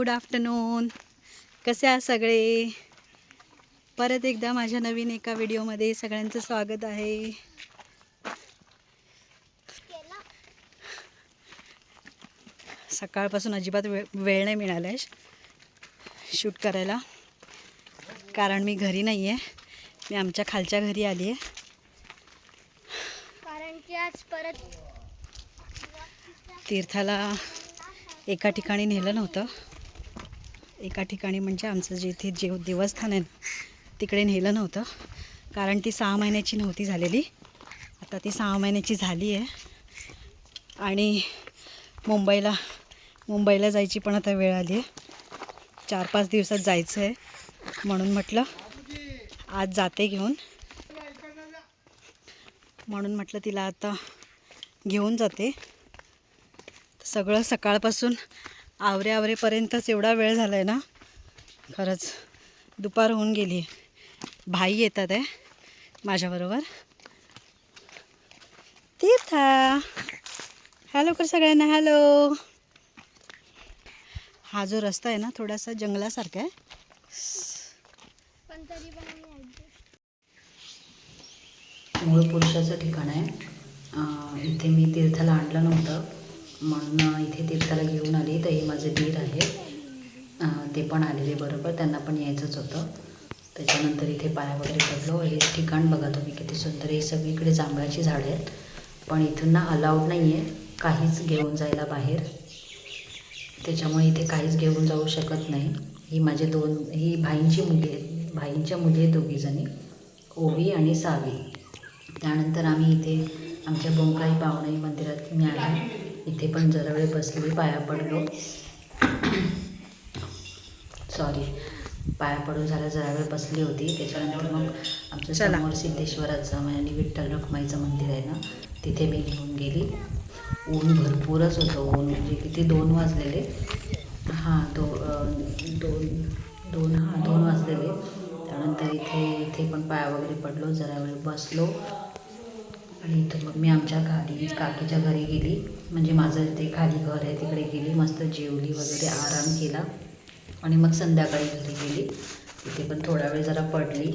Good afternoon. कसे आहात सगळे? परत एकदा माझ्या नवीन एका व्हिडिओमध्ये सगळ्यांचं स्वागत आहे. सकाळपासून अजिबात वेळ नाही मिळाला आहे शूट करायला, कारण मी घरी नाही आहे. मी आमच्या खालच्या घरी आली आहे, कारण की आज परत तीर्थाला एका ठिकाणी नेलं नव्हतं. एका ठिकाणी म्हणजे आमचं जिथे देवस्थान आहे तिकडे नेलं नव्हतं, कारण ती 6 महिन्याची नव्हती झालेली. आता ती 6 महिन्याची झाली आहे आणि मुंबईला जायची पण आता वेळ आली आहे. 4-5 दिवसात जायचं आहे, म्हणून म्हटलं आज जाते घेऊन. म्हणून म्हटलं तिला आता घेऊन जाते. सगळं सकाळपासून आवरेपर्यंतच एवढा वेळ झाला आहे ना, खरंच दुपार होऊन गेली. भाई येतात आहे माझ्याबरोबर. तीर्था हॅलो कर सगळ्यांना. हॅलो. हा जो रस्ता आहे ना थोडासा जंगलासारखा आहे, पण तरी पण मूळ पुरुषाचं ठिकाण आहे. इथे मी तीर्थाला आणलं नव्हतं, म्हणून इथे तीर्थाला घेऊन आली. तर हे माझे दीर आहे, ते पण आलेले बरोबर. त्यांना पण यायचंच होतं. त्याच्यानंतर इथे पाया वगैरे पडलो. हे ठिकाण बघा तुम्ही किती सुंदर. हे सगळीकडे जांभळाची झाडं आहेत, पण इथून ना अलाउड नाही आहे काहीच घेऊन जायला बाहेर. त्याच्यामुळे इथे काहीच घेऊन जाऊ शकत नाही. ही भाईंची मुली आहेत, भाईंच्या मुली आहेत दोघीजणी, ओवी आणि सावी. त्यानंतर आम्ही इथे आमच्या बोंकाई पावणाई मंदिरात मी आले. इथे पण जरा वेळ बसली, पाया पडलो. पाया पडून झालं, जरा वेळ बसली होती. त्याच्यानंतर मग आमच्या समोर सिद्धेश्वराचं आणि विठ्ठल रखुमाईचं मंदिर आहे ना, तिथे मी घेऊन गेली. ऊन भरपूरच होतं. ऊन म्हणजे किती 2 वाजलेले. हां 2 वाजलेले. त्यानंतर इथे पण पाया वगैरे पडलो, जरा वेळ बसलो आणि इथं मग मी आमच्या काकीच्या घरी गेली. म्हणजे माझं ते खाली घर आहे तिकडे गेली. मस्त जेवली वगैरे, आराम केला आणि मग संध्याकाळी घरी गेली. तिथे पण थोडा वेळ जरा पडली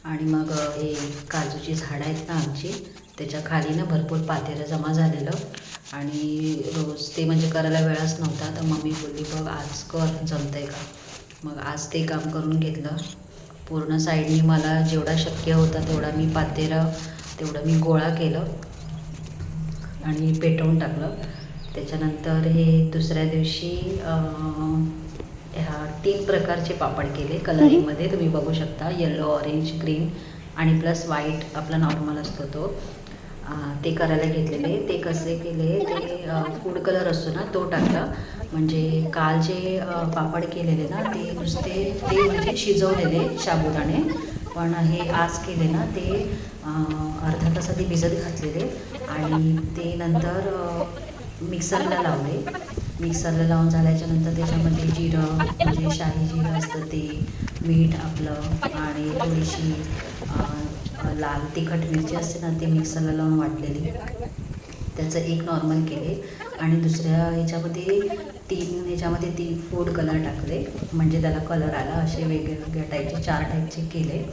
आणि मग हे काजूची झाडं आहेत ना आमची, त्याच्या खाली ना भरपूर पातेलं जमा झालेलं आणि रोज ते म्हणजे करायला वेळच नव्हता. तर मम्मी बोलली बघ आज कर, जमतं आहे का. मग आज ते काम करून घेतलं. पूर्ण साईडनी मला जेवढा शक्य होता तेवढं मी गोळा केलं आणि पेटवून टाकलं. त्याच्यानंतर हे दुसऱ्या दिवशी 3 प्रकारचे पापड केले कलरिंगमध्ये. तुम्ही बघू शकता, येलो, ऑरेंज, ग्रीन आणि प्लस व्हाईट आपला नॉर्मल असतो तो. ते करायला घेतलेले. ते कसे केले, ते फूड कलर असतो ना तो टाकला. म्हणजे काल जे पापड केलेले ना ते म्हणजे शिजवलेले साबुदाणे, पण हे आज केले ना ते अर्धा तास आधी भिजत घातलेले आणि ते नंतर मिक्सरला लावून झाल्याच्यानंतर त्याच्यामध्ये जिरं, म्हणजे शाही जिरं असतं ते, मीठ आपलं आणि थोडीशी लाल तिखट मिरची असते ना, ती मिक्सरला लावून वाटलेली. त्याचं एक नॉर्मल केले आणि दुसऱ्या ह्याच्यामध्ये 3 फूड कलर टाकले, म्हणजे त्याला कलर आला. असे वेगवेगळ्या टाईपचे 4 टाईपचे केले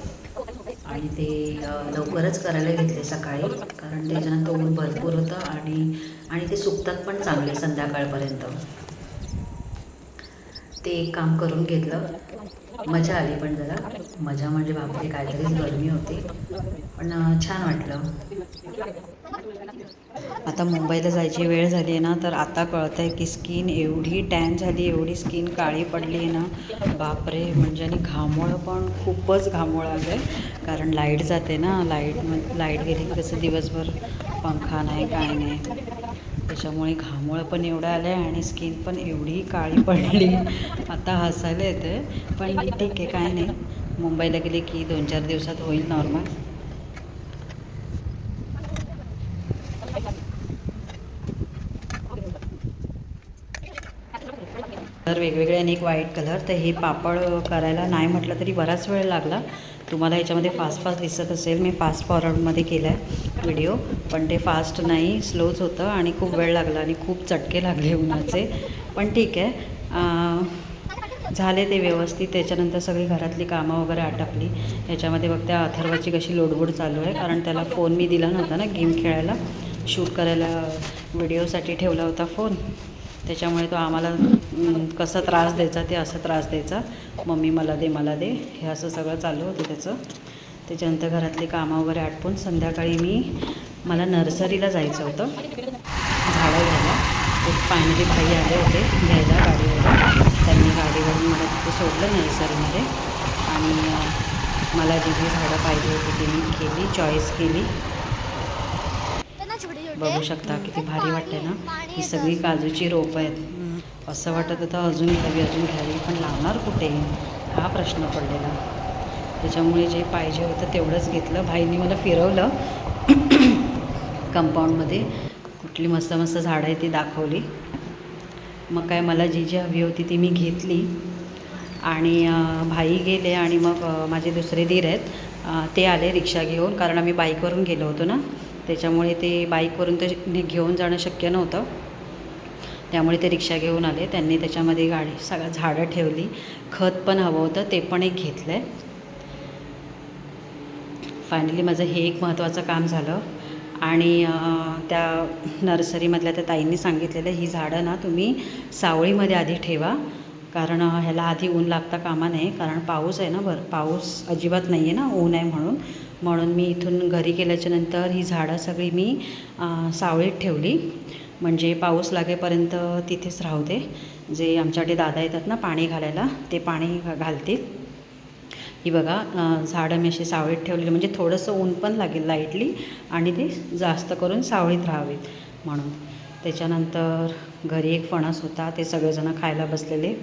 आणि ते लवकरच करायला घेतले सकाळी, कारण त्याच्यानंतर ऊन भरपूर होतं आणि ते सुकतात पण चांगले संध्याकाळपर्यंत. ते एक काम करून घेतलं. मजा आली, पण जरा मजा म्हणजे बापरे काहीतरीच गरमी होती, पण छान वाटलं. आता मुंबईला जायची वेळ झाली आहे ना, तर आता कळतं आहे की स्किन एवढी टॅन झाली, एवढी स्किन काळी पडली आहे ना, बापरे. म्हणजे आणि घामोळं पण खूपच घामोळं आलं आहे, कारण लाईट जाते ना. लाईट गेली की कसं दिवसभर पंखा नाही काय नाही, त्याच्यामुळे घामोळं पण एवढं आलं आहे आणि स्किन पण एवढी काळी पडली. आता हसायला येतं आहे, पण ठीक आहे, काय नाही. मुंबईला गेले की 2-4 दिवसात होईल नॉर्मल. कलर वेगवेगळे आणि एक व्हाईट कलर. तर हे पापड करायला नाही म्हटलं तरी बराच वेळ लागला. तुम्हाला ह्याच्यामध्ये फास्ट दिसत असेल, मी फास्ट फॉरवर्डमध्ये केला आहे व्हिडिओ, पण ते फास्ट नाही, स्लोच होतं आणि खूप वेळ लागला आणि खूप चटके लागले उन्हाचे. पण ठीक आहे, झाले ते व्यवस्थित. त्याच्यानंतर सगळी घरातली कामं वगैरे आटपली. याच्यामध्ये बघ त्या अथर्वाची कशी लोडबोड चालू आहे, कारण त्याला फोन मी दिला नव्हता ना गेम खेळायला, शूट करायला व्हिडिओसाठी ठेवला होता फोन. त्याच्यामुळे तो आम्हाला कसा त्रास द्यायचा ते असं त्रास द्यायचा, मम्मी मला दे हे असं सगळं चालू होतं त्याचं. त्याच्यानंतर घरातली कामं वगैरे आटपून संध्याकाळी मला नर्सरीला जायचं होतं झाडं घ्यायला. ते फायनली भाई आले होते घ्यायला गाडीवरून. त्यांनी गाडीवरून मला तिथे सोडलं नर्सरीमध्ये आणि मला जी झाडं पाहिजे होती ती मी केली, चॉईस केली. बघू शकता किती भारी वाटते ना. ही सगळी काजूची रोपं आहेत. असं वाटत होतं अजून घ्यावी, पण लावणार कुठे हा प्रश्न पडलेला. त्याच्यामुळे जे पाहिजे होतं तेवढंच घेतलं. भाईंनी मला फिरवलं कंपाऊंडमध्ये, कुठली मस्त मस्त झाडं आहे ती दाखवली. मग काय मला जी हवी होती ती मी घेतली आणि भाई गेले आणि मग माझे दुसरे दीर आहेत ते आले रिक्षा घेऊन, कारण आम्ही बाईकवरून गेलो होतो ना, त्याच्यामुळे ते बाईकवरून तर घेऊन जाणं शक्य नव्हतं. त्यामुळे ते रिक्षा घेऊन आले. त्यांनी त्याच्यामध्ये गाडी सगळं झाडं ठेवली. खत पण हवं होतं ते पण एक घेतलं आहे. फायनली माझं हे एक महत्त्वाचं काम झालं. आणि त्या नर्सरीमधल्या त्या ताईंनी सांगितलेलं ही झाडं ना तुम्ही सावळीमध्ये आधी ठेवा, कारण ह्याला आधी ऊन लागता कामा नये, कारण पाऊस आहे ना, पाऊस अजिबात नाही आहे ना, ऊन आहे म्हणून मी इथून घरी गेल्याच्यानंतर ही झाडं सगळी मी सावळीत ठेवली, म्हणजे पाऊस लागेपर्यंत तिथेच राहू दे. जे आमच्याकडे दादा येतात ना पाणी घालायला, ते पाणी घालतील. ही बघा झाडं मी अशी सावळीत ठेवलेली, म्हणजे थोडंसं ऊन पण लागेल लाईटली आणि ते जास्त करून सावळीत राहावेत म्हणून. त्याच्यानंतर घरी एक फणस होता, ते सगळेजण खायला बसलेले.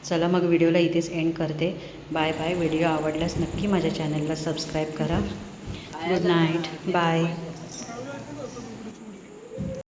चला मग व्हिडिओला इथेच एंड करते. Bye bye. व्हिडिओ आवडल्यास नक्की माझ्या चॅनलला सबस्क्राईब करा. Good night. बाय.